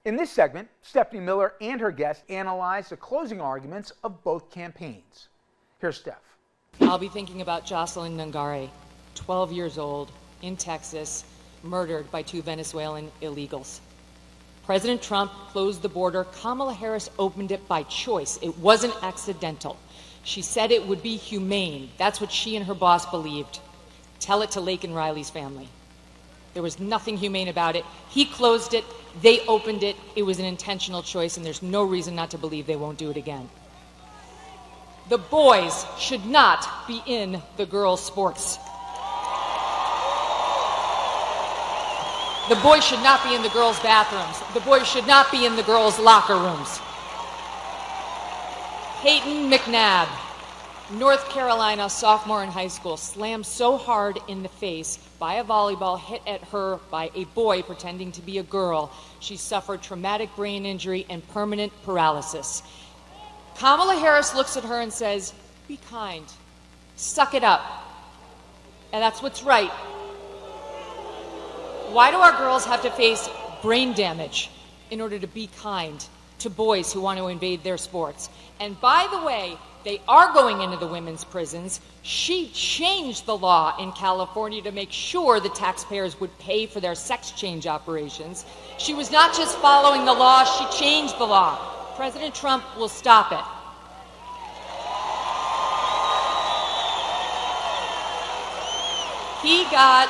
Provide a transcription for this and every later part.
In this segment, Stephanie Miller and her guest analyze the closing arguments of both campaigns. Here's Steph. I'll be thinking about Jocelyn Nungare, 12 years old, in Texas, murdered by 2 Venezuelan illegals. President Trump closed the border. Kamala Harris opened it by choice. It wasn't accidental. She said it would be humane. That's what she and her boss believed. Tell it to Lake and Riley's family. There was nothing humane about it. He closed it. They opened it. It was an intentional choice, and there's no reason not to believe they won't do it again. The boys should not be in the girls' sports. The boys should not be in the girls' bathrooms. The boys should not be in the girls' locker rooms. Peyton McNabb, North Carolina sophomore in high school, slammed so hard in the face by a volleyball hit at her by a boy pretending to be a girl, she suffered traumatic brain injury and permanent paralysis. Kamala Harris looks at her and says, "Be kind. Suck it up." And that's what's right. Why do our girls have to face brain damage in order to be kind to boys who want to invade their sports? And by the way, they are going into the women's prisons. She changed the law in California to make sure the taxpayers would pay for their sex change operations. She was not just following the law, she changed the law. President Trump will stop it. He got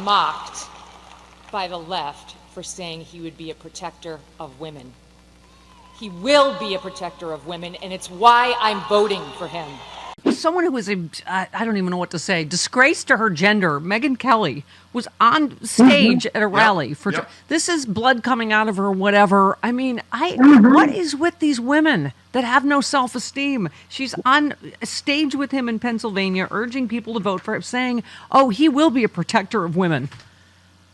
mocked by the left for saying he would be a protector of women. He will be a protector of women, and it's why I'm voting for him. Someone who was I don't even know what to say, disgrace to her gender, Megyn Kelly, was on stage at a rally. This is blood coming out of her, whatever. I mean, what is with these women that have no self-esteem? She's on stage with him in Pennsylvania, urging people to vote for him, saying, oh, he will be a protector of women.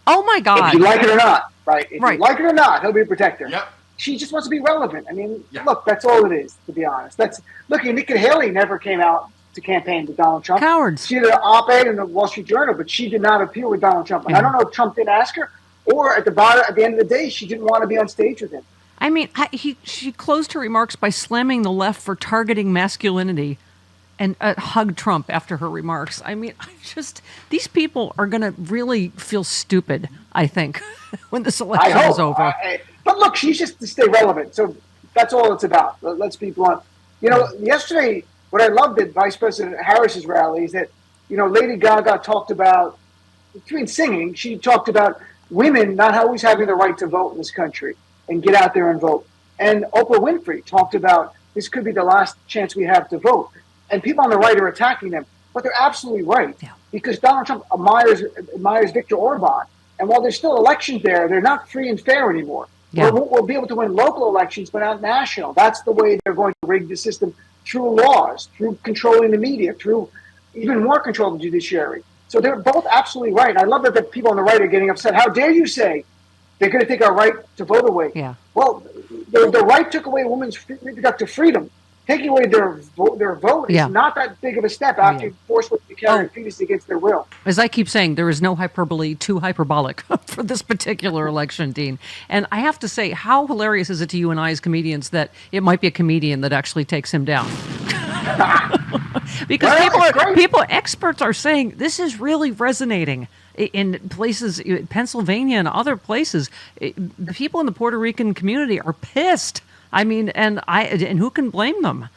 Oh, my God. If you like it or not, right? If right. you like it or not, he'll be a protector. Yep. She just wants to be relevant. I mean, look, that's all it is, to be honest. Look, Nikki Haley never came out to campaign with Donald Trump. Cowards. She did an op-ed in the Wall Street Journal, but she did not appear with Donald Trump. And I don't know if Trump didn't ask her, or at the end of the day, she didn't want to be on stage with him. I mean, she closed her remarks by slamming the left for targeting masculinity and hugged Trump after her remarks. I mean, these people are going to really feel stupid, I think, when this election is over. But look, she's just to stay relevant. So that's all it's about. Let's be blunt. Yesterday, what I loved at Vice President Harris's rally is that, Lady Gaga talked about, between singing, she talked about women not always having the right to vote in this country and get out there and vote. And Oprah Winfrey talked about this could be the last chance we have to vote. And people on the right are attacking them. But they're absolutely right. Yeah. Because Donald Trump admires Viktor Orban. And while there's still elections there, they're not free and fair anymore. Yeah. We'll be able to win local elections, but not national. That's the way they're going to rig the system, through laws, through controlling the media, through even more control of the judiciary. So they're both absolutely right. And I love that the people on the right are getting upset. How dare you say they're going to take our right to vote away? Yeah. Well, the right took away women's reproductive freedom. Taking away their vote is not that big of a step after you force women to carry a fetus against their will. As I keep saying, there is no hyperbole too hyperbolic for this particular election, Dean. And I have to say, how hilarious is it to you and I as comedians that it might be a comedian that actually takes him down? Because experts are saying this is really resonating in places, Pennsylvania and other places. The people in the Puerto Rican community are pissed. I mean, and who can blame them?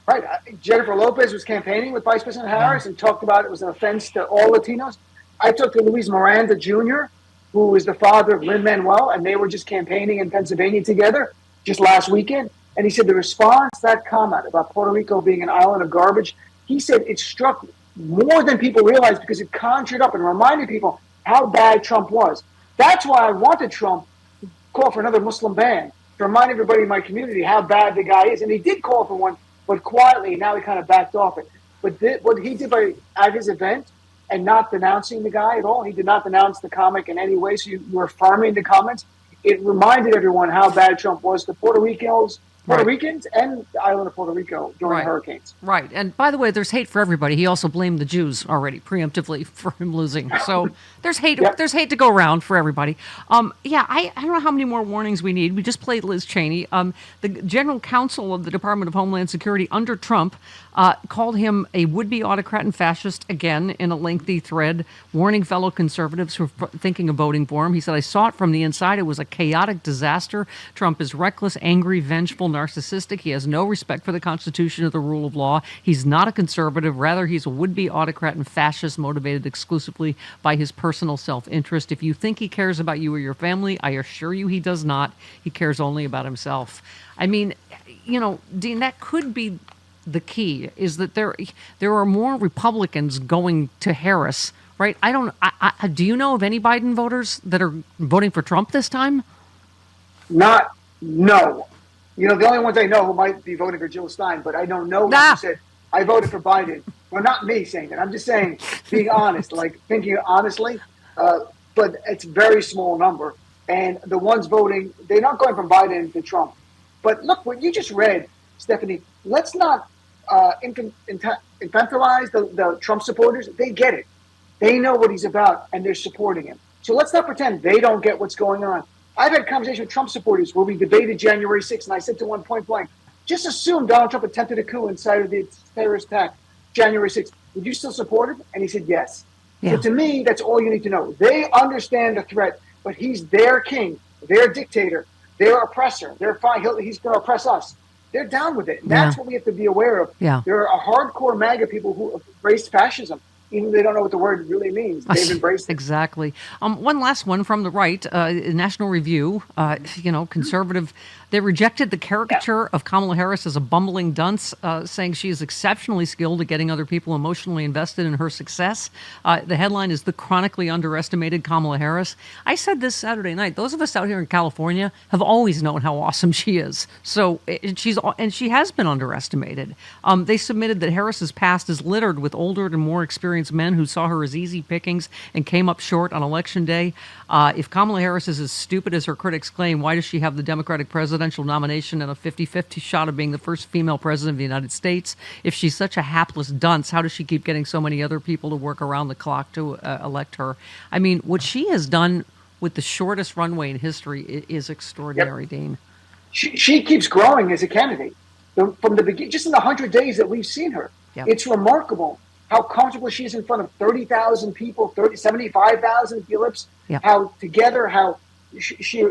Right. Jennifer Lopez was campaigning with Vice President Harris and talked about it was an offense to all Latinos. I talked to Luis Miranda Jr., who is the father of Lin-Manuel, and they were just campaigning in Pennsylvania together just last weekend. And he said the response to that comment about Puerto Rico being an island of garbage, he said it struck more than people realized because it conjured up and reminded people how bad Trump was. That's why I wanted Trump to call for another Muslim ban, to remind everybody in my community how bad the guy is. And he did call for one, but quietly. Now he kind of backed off it. But what he did at his event and not denouncing the guy at all, he did not denounce the comic in any way. So you were affirming the comments. It reminded everyone how bad Trump was to Puerto Ricans, Puerto Ricans and the island of Puerto Rico during the hurricanes. Right. And by the way, there's hate for everybody. He also blamed the Jews already preemptively for him losing. So there's hate. Yep. There's hate to go around for everybody. I don't know how many more warnings we need. We just played Liz Cheney. The general counsel of the Department of Homeland Security under Trump called him a would-be autocrat and fascist again in a lengthy thread, warning fellow conservatives who are thinking of voting for him. He said, "I saw it from the inside. It was a chaotic disaster. Trump is reckless, angry, vengeful, narcissistic. He has no respect for the Constitution or the rule of law. He's not a conservative. Rather, he's a would-be autocrat and fascist motivated exclusively by his personal self-interest. If you think he cares about you or your family, I assure you he does not. He cares only about himself." I mean, Dean, that could be the key, is that there are more Republicans going to Harris, right? Do you know of any Biden voters that are voting for Trump this time? No. The only ones I know who might be voting for Jill Stein, but I don't know who said, I voted for Biden. Well, not me saying that. I'm just saying, being honest, like thinking honestly, but it's a very small number. And the ones voting, they're not going from Biden to Trump. But look, what you just read, Stephanie, let's not infantilize the Trump supporters. They get it. They know what he's about, and they're supporting him. So let's not pretend they don't get what's going on. I've had conversations with Trump supporters where we debated January 6th, and I said to one point blank, just assume Donald Trump attempted a coup inside of the terrorist attack, January 6th. Would you still support him? And he said yes. Yeah. So to me, that's all you need to know. They understand the threat, but he's their king, their dictator, their oppressor. They're fine. He's going to oppress us. They're down with it. And that's what we have to be aware of. Yeah. There are hardcore MAGA people who embrace fascism. Even they don't know what the word really means. They've embraced it. Exactly. One last one from the right, National Review, conservative. They rejected the caricature of Kamala Harris as a bumbling dunce, saying she is exceptionally skilled at getting other people emotionally invested in her success. The headline is "The Chronically Underestimated Kamala Harris." I said this Saturday night. Those of us out here in California have always known how awesome she is. So she has been underestimated. They submitted that Harris's past is littered with older and more experienced men who saw her as easy pickings and came up short on Election Day. If Kamala Harris is as stupid as her critics claim, why does she have the Democratic presidential nomination and a 50-50 shot of being the first female president of the United States? If she's such a hapless dunce, how does she keep getting so many other people to work around the clock to elect her? I mean, what she has done with the shortest runway in history is extraordinary, Dean. She keeps growing as a candidate. From the beginning, just in the 100 days that we've seen her, it's remarkable how comfortable she is in front of 30,000 people, 75,000 Phillips, how together, how she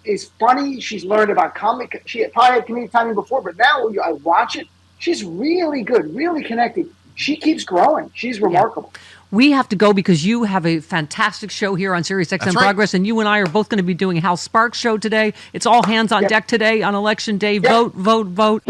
is funny. She's learned about comic. She probably had comedic timing before, but now I watch it. She's really good, really connected. She keeps growing. She's remarkable. Yeah. We have to go because you have a fantastic show here on Sirius XM Progress, and you and I are both going to be doing Hal Sparks' show today. It's all hands on deck today on Election Day. Vote, vote, vote.